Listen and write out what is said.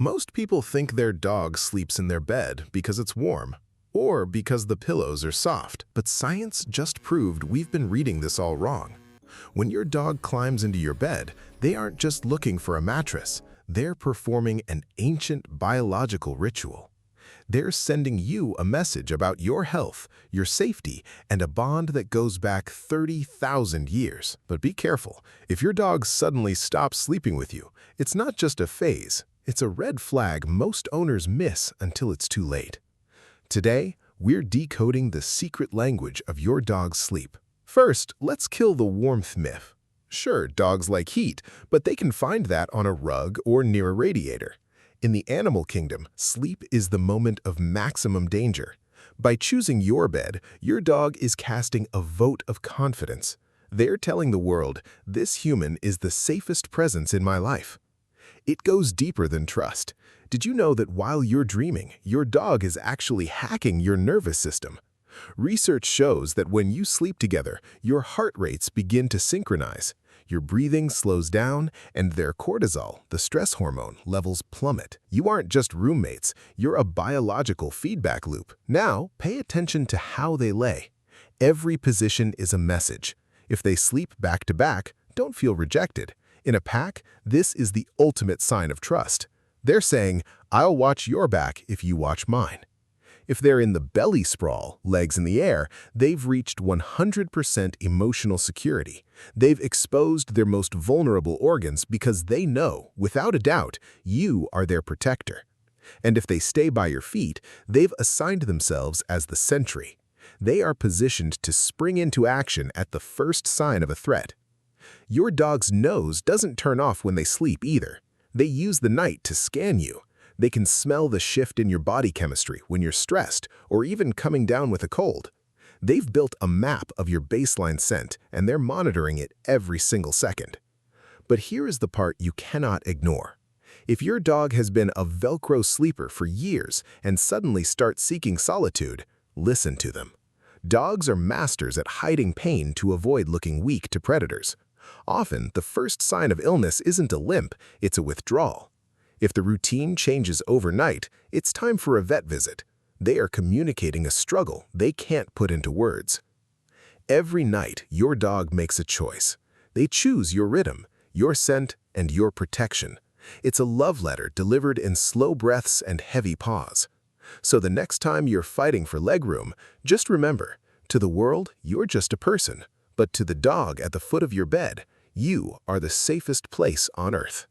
Most people think their dog sleeps in their bed because it's warm, or because the pillows are soft, but science just proved we've been reading this all wrong. When your dog climbs into your bed, they aren't just looking for a mattress, they're performing an ancient biological ritual. They're sending you a message about your health, your safety, and a bond that goes back 30,000 years. But be careful, if your dog suddenly stops sleeping with you, it's not just a phase. It's a red flag most owners miss until it's too late. Today, we're decoding the secret language of your dog's sleep. First, let's kill the warmth myth. Sure, dogs like heat, but they can find that on a rug or near a radiator. In the animal kingdom, sleep is the moment of maximum danger. By choosing your bed, your dog is casting a vote of confidence. They're telling the world, this human is the safest presence in my life. It goes deeper than trust. Did you know that while you're dreaming, your dog is actually hacking your nervous system? Research shows that when you sleep together, your heart rates begin to synchronize. Your breathing slows down, and their cortisol, the stress hormone, levels plummet. You aren't just roommates, you're a biological feedback loop. Now, pay attention to how they lay. Every position is a message. If they sleep back to back, don't feel rejected. In a pack, this is the ultimate sign of trust. They're saying, I'll watch your back if you watch mine. If they're in the belly sprawl, legs in the air, they've reached 100% emotional security. They've exposed their most vulnerable organs because they know, without a doubt, you are their protector. And if they stay by your feet, they've assigned themselves as the sentry. They are positioned to spring into action at the first sign of a threat. Your dog's nose doesn't turn off when they sleep either. They use the night to scan you. They can smell the shift in your body chemistry when you're stressed or even coming down with a cold. They've built a map of your baseline scent, and they're monitoring it every single second. But here is the part you cannot ignore. If your dog has been a Velcro sleeper for years and suddenly starts seeking solitude, listen to them. Dogs are masters at hiding pain to avoid looking weak to predators. Often, the first sign of illness isn't a limp, it's a withdrawal. If the routine changes overnight, it's time for a vet visit. They are communicating a struggle they can't put into words. Every night, your dog makes a choice. They choose your rhythm, your scent, and your protection. It's a love letter delivered in slow breaths and heavy paws. So the next time you're fighting for legroom, just remember, to the world, you're just a person. But to the dog at the foot of your bed, you are the safest place on earth.